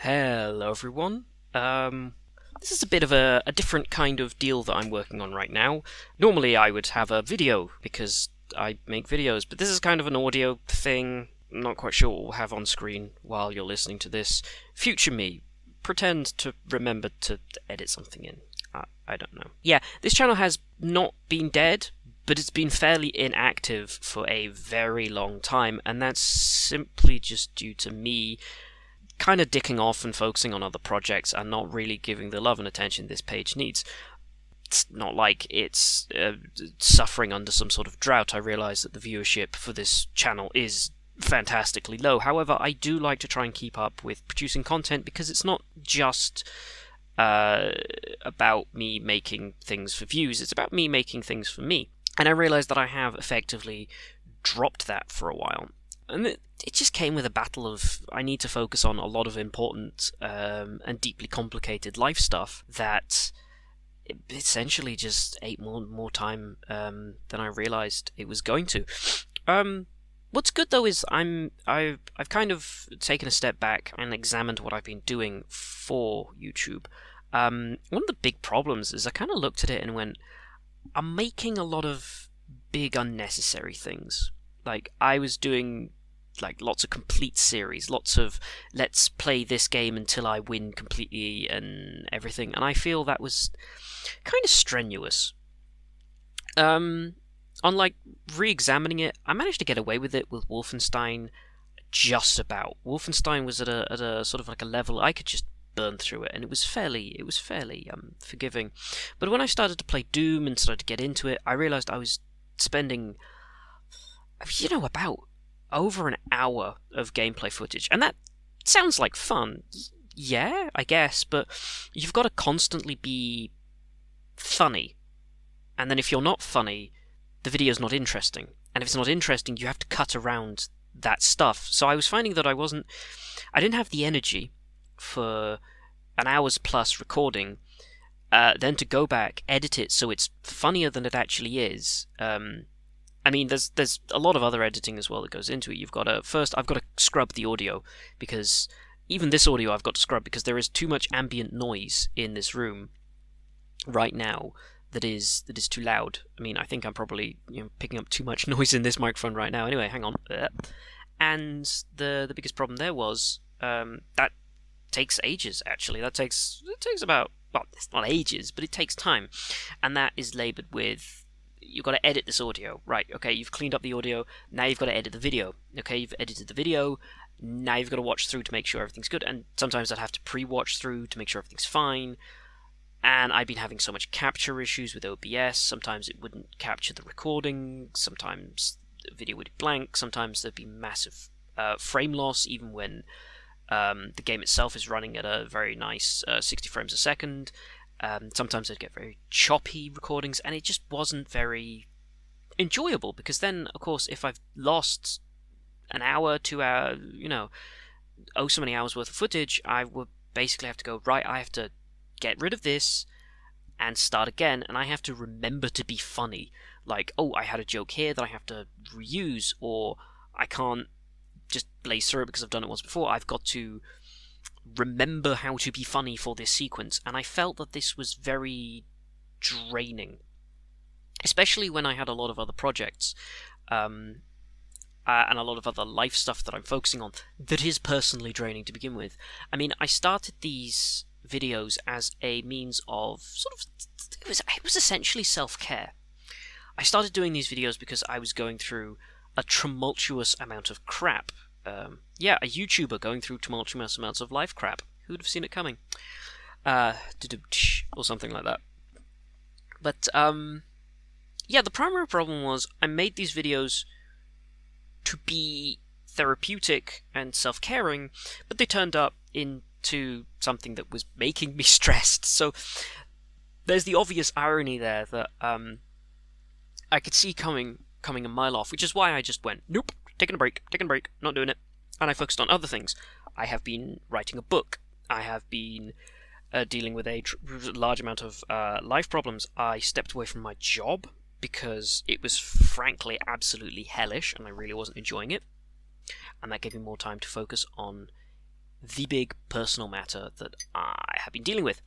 Hello everyone. This is a bit of a different kind of deal that I'm working on right now. Normally I would have a video because I make videos, but this is kind of an audio thing. I'm not quite sure what we'll have on screen while you're listening to this. Future me, pretend to remember to edit something in. I don't know. Yeah, this channel has not been dead, but it's been fairly inactive for a very long time, and that's simply just due to me kind of dicking off and focusing on other projects and not really giving the love and attention this page needs. It's not like it's suffering under some sort of drought. I realise that the viewership for this channel is fantastically low. However, I do like to try and keep up with producing content because it's not just about me making things for views, it's about me making things for me. And I realise that I have effectively dropped that for a while. And it just came with a battle of I need to focus on a lot of important and deeply complicated life stuff that essentially just ate more time than I realised it was going to. What's good though is I've kind of taken a step back and examined what I've been doing for YouTube. One of the big problems is I kind of looked at it and went, I'm making a lot of big unnecessary things. Like, I was doing like lots of complete series, lots of let's play this game until I win completely and everything, and I feel that was kind of strenuous. On like re-examining it, I managed to get away with it with Wolfenstein just about. Wolfenstein was at a sort of like a level I could just burn through it, and it was fairly forgiving. But when I started to play Doom and started to get into it, I realised I was spending about over an hour of gameplay footage, and that sounds like fun. Yeah, I guess, but you've got to constantly be funny, and then if you're not funny, the video's not interesting, and if it's not interesting, you have to cut around that stuff. So I was finding that I didn't have the energy for an hour's plus recording, then to go back, edit it so it's funnier than it actually is. I mean, there's a lot of other editing as well that goes into it. I've got to scrub the audio, because even this audio I've got to scrub because there is too much ambient noise in this room right now that is too loud. I mean, I think I'm probably picking up too much noise in this microphone right now. Anyway, hang on. And the biggest problem there was that takes ages. Actually, it takes about, well, it's not ages, but it takes time, and that is laboured with. You've got to edit this audio. Right, okay, you've cleaned up the audio, now you've got to edit the video. Okay, you've edited the video, now you've got to watch through to make sure everything's good, and sometimes I'd have to pre-watch through to make sure everything's fine, and I've been having so much capture issues with OBS. Sometimes it wouldn't capture the recording, sometimes the video would be blank, sometimes there'd be massive frame loss, even when the game itself is running at a very nice 60 frames a second. Sometimes I'd get very choppy recordings, and it just wasn't very enjoyable, because then, of course, if I've lost an hour, 2 hours, so many hours worth of footage, I would basically have to go, right, I have to get rid of this and start again, and I have to remember to be funny. Like, oh, I had a joke here that I have to reuse, or I can't just blaze through it because I've done it once before. I've got to remember how to be funny for this sequence, and I felt that this was very draining, especially when I had a lot of other projects and a lot of other life stuff that I'm focusing on that is personally draining to begin with. I mean, I started these videos as a means of it was essentially self-care. I started doing these videos because I was going through a tumultuous amount of crap. Yeah, a YouTuber going through tumultuous amounts of life crap. Who'd have seen it coming? Or something like that. But, yeah, the primary problem was I made these videos to be therapeutic and self-caring, but they turned up into something that was making me stressed. So there's the obvious irony there that I could see coming a mile off, which is why I just went, nope, taking a break, not doing it. And I focused on other things. I have been writing a book. I have been dealing with a large amount of life problems. I stepped away from my job because it was frankly absolutely hellish and I really wasn't enjoying it. And that gave me more time to focus on the big personal matter that I have been dealing with.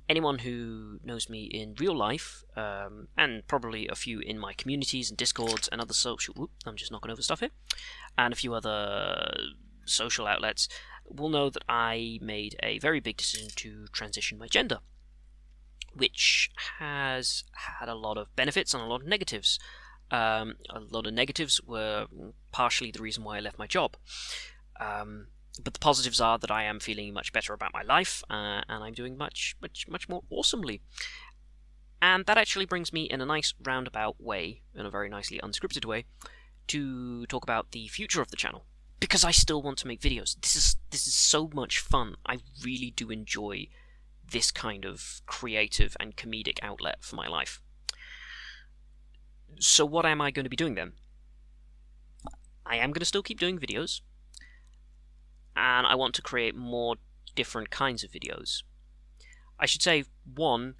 Anyone who knows me in real life, and probably a few in my communities and Discords and other social... I'm just knocking over stuff here. And a few other social outlets will know that I made a very big decision to transition my gender, which has had a lot of benefits and a lot of negatives. A lot of negatives were partially the reason why I left my job. But the positives are that I am feeling much better about my life, and I'm doing much more awesomely. And that actually brings me in a nice roundabout way, in a very nicely unscripted way, to talk about the future of the channel. Because I still want to make videos. This is so much fun. I really do enjoy this kind of creative and comedic outlet for my life. So what am I going to be doing then? I am going to still keep doing videos, and I want to create more different kinds of videos. I should say, one,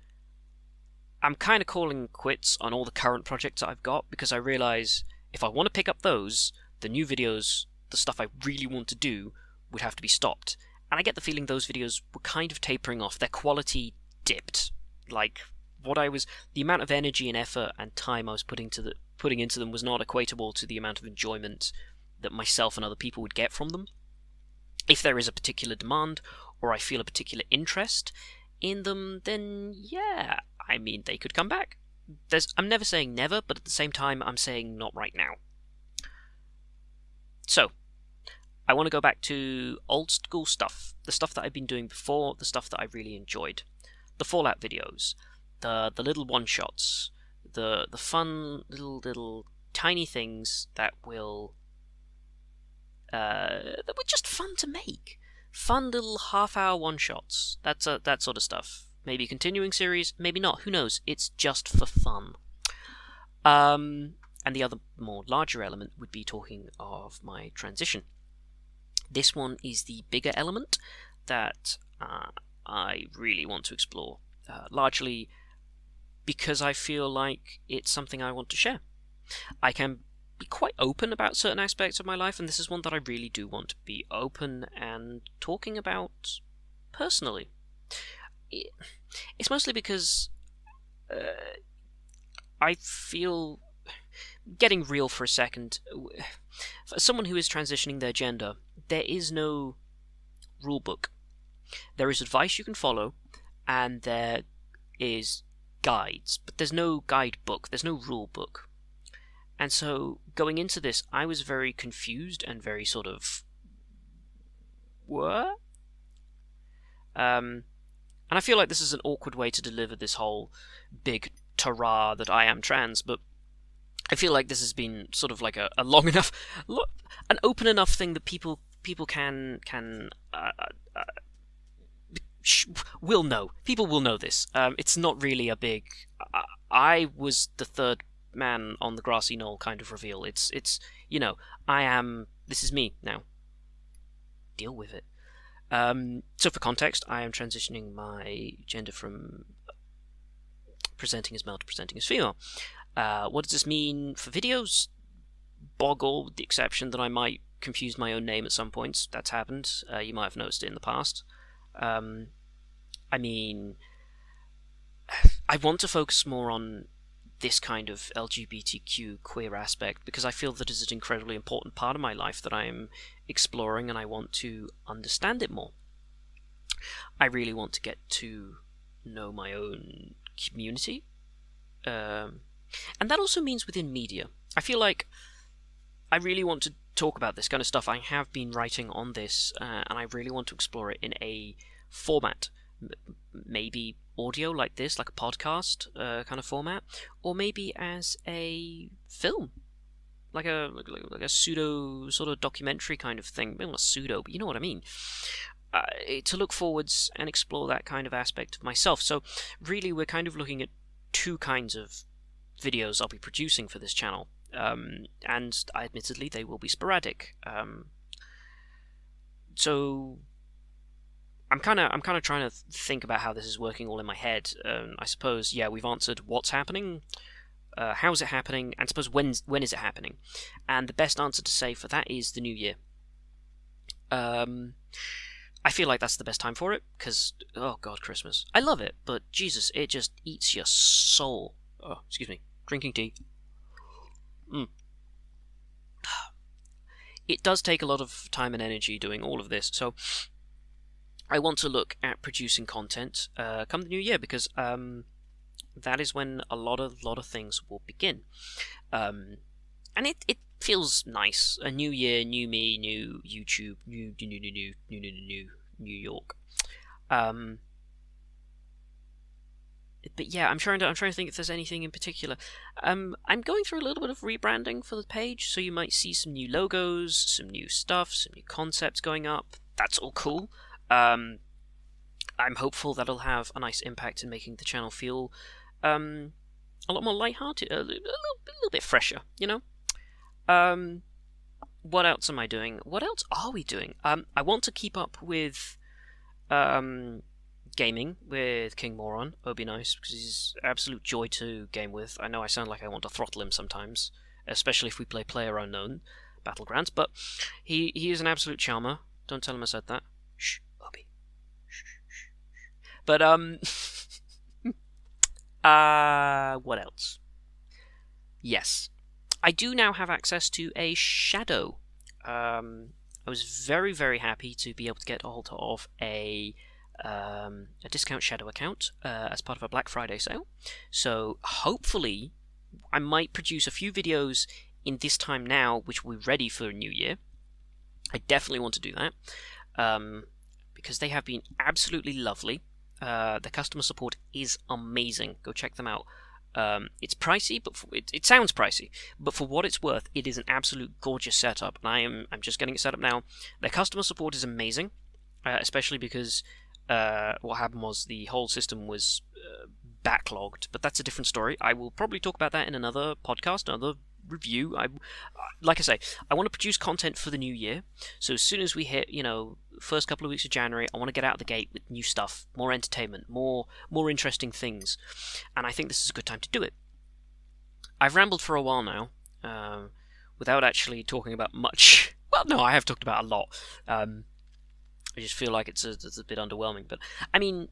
I'm kind of calling quits on all the current projects that I've got, because I realise if I want to pick up those, the new videos, the stuff I really want to do, would have to be stopped. And I get the feeling those videos were kind of tapering off. Their quality dipped. Like, the amount of energy and effort and time I was putting into them was not equatable to the amount of enjoyment that myself and other people would get from them. If there is a particular demand, or I feel a particular interest in them, then yeah, I mean, they could come back. I'm never saying never, but at the same time, I'm saying not right now. So, I want to go back to old school stuff, the stuff that I've been doing before, the stuff that I really enjoyed. The Fallout videos, the little one-shots, the fun little tiny things that were just fun to make. Fun little half-hour one-shots, that sort of stuff. Maybe a continuing series, maybe not, who knows, it's just for fun. And the other more larger element would be talking of my transition. This one is the bigger element that I really want to explore, largely because I feel like it's something I want to share. I can be quite open about certain aspects of my life, and this is one that I really do want to be open and talking about personally. It's mostly because I feel, getting real for a second, for someone who is transitioning their gender, there is no rule book. There is advice you can follow, and there is guides, but there's no guidebook, there's no rule book. And so, going into this, I was very confused and very sort of... what? And I feel like this is an awkward way to deliver this whole big ta-ra that I am trans, but I feel like this has been sort of like a long enough, an open enough thing that people can will know. People will know this. It's not really a big... I was the third man on the grassy knoll kind of reveal. It's you know, I am... this is me now. Deal with it. So for context, I am transitioning my gender from presenting as male to presenting as female. What does this mean for videos? Boggle, with the exception that I might confuse my own name at some points. That's happened. You might have noticed it in the past. I mean, I want to focus more on this kind of LGBTQ queer aspect because I feel that it's an incredibly important part of my life that I am exploring, and I want to understand it more. I really want to get to know my own community. And that also means within media. I feel like I really want to talk about this kind of stuff. I have been writing on this, and I really want to explore it in a format. Maybe audio like this, like a podcast kind of format, or maybe as a film, like a pseudo sort of documentary kind of thing. Maybe not pseudo, but you know what I mean. To look forwards and explore that kind of aspect of myself. So really, we're kind of looking at two kinds of videos I'll be producing for this channel, and admittedly they will be sporadic. So I'm kind of trying to think about how this is working all in my head. I suppose, yeah, we've answered what's happening, how's it happening, and suppose when is it happening? And the best answer to say for that is the new year. I feel like that's the best time for it, because, oh god, Christmas. I love it, but Jesus, it just eats your soul. Oh, excuse me. Drinking tea. It does take a lot of time and energy doing all of this, so I want to look at producing content come the new year, because that is when a lot of things will begin. And it feels nice. A new year, new me, new YouTube, new New York. But yeah, I'm trying to think if there's anything in particular. I'm going through a little bit of rebranding for the page, so you might see some new logos, some new stuff, some new concepts going up. That's all cool. I'm hopeful that'll have a nice impact in making the channel feel a lot more lighthearted, a little bit fresher, you know? What else am I doing? What else are we doing? I want to keep up with gaming with King Moron. It would be nice, because he's absolute joy to game with. I know I sound like I want to throttle him sometimes, especially if we play PlayerUnknown Battlegrounds, but he is an absolute charmer. Don't tell him I said that. Shh, Obi. Shh, shh, shh. But, what else? Yes. I do now have access to a shadow. I was very, very happy to be able to get hold of a discount shadow account as part of a Black Friday sale. So hopefully I might produce a few videos in this time now, which will be ready for New Year. I definitely want to do that because they have been absolutely lovely. The customer support is amazing. Go check them out. It's pricey, but it sounds pricey, but for what it's worth, it is an absolute gorgeous setup, and I'm just getting it set up now. Their customer support is amazing, especially because what happened was the whole system was backlogged, but that's a different story. I will probably talk about that in another podcast, another review. Like I say, I want to produce content for the new year, so as soon as we hit, first couple of weeks of January, I want to get out of the gate with new stuff, more entertainment, more interesting things, and I think this is a good time to do it. I've rambled for a while now, without actually talking about much. Well, no, I have talked about a lot. I just feel like it's a bit underwhelming, but I mean,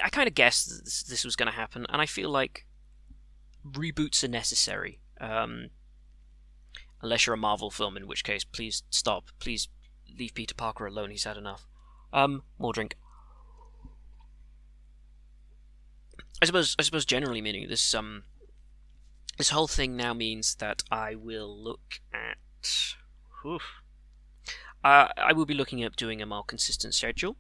I kind of guessed this was going to happen, and I feel like reboots are necessary. Unless you're a Marvel film, in which case, please stop. Please leave Peter Parker alone. He's had enough. More drink. I suppose generally meaning this this whole thing now means that I will look at. I will be looking at doing a more consistent schedule,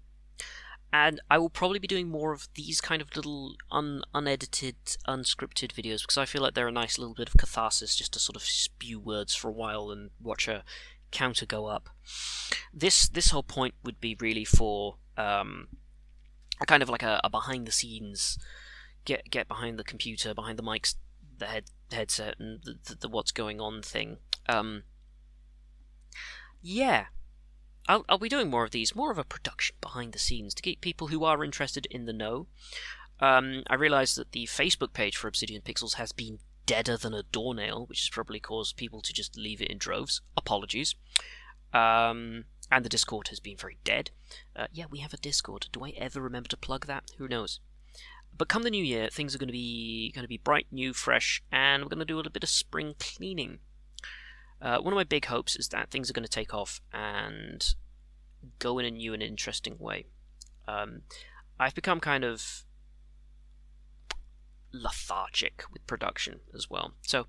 and I will probably be doing more of these kind of little unedited, unscripted videos, because I feel like they're a nice little bit of catharsis just to sort of spew words for a while and watch a counter go up. This whole point would be really for a kind of like a behind the scenes, get behind the computer, behind the mics, the headset, and the what's going on thing. Yeah. I'll be doing more of these, more of a production behind the scenes to keep people who are interested in the know. I realise that the Facebook page for Obsidian Pixels has been deader than a doornail, which has probably caused people to just leave it in droves. Apologies. And the Discord has been very dead. Yeah, we have a Discord. Do I ever remember to plug that? Who knows? But come the new year, things are going to be bright, new, fresh, and we're going to do a little bit of spring cleaning. One of my big hopes is that things are going to take off and go in a new and interesting way. I've become kind of lethargic with production as well. So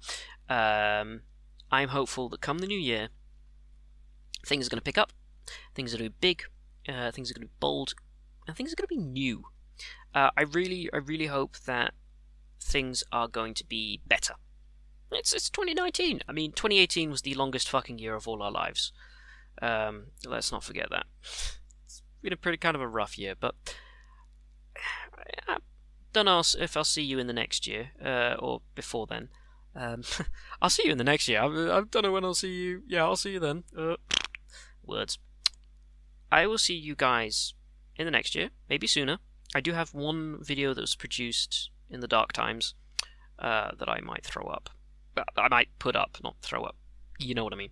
I'm hopeful that come the new year, things are going to pick up, things are going to be big, things are going to be bold, and things are going to be new. I really hope that things are going to be better. It's 2019. I mean, 2018 was the longest fucking year of all our lives. Let's not forget that. It's been a pretty kind of a rough year, but I don't know if I'll see you in the next year, or before then. I'll see you in the next year. I don't know when I'll see you. Yeah, I'll see you then. Words. I will see you guys in the next year, maybe sooner. I do have one video that was produced in the dark times that I might throw up. I might put up, not throw up. You know what I mean.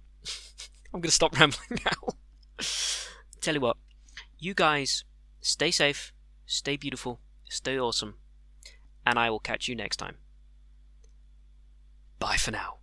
I'm going to stop rambling now. Tell you what, You guys, stay safe, stay beautiful, stay awesome, and I will catch you next time. Bye for now.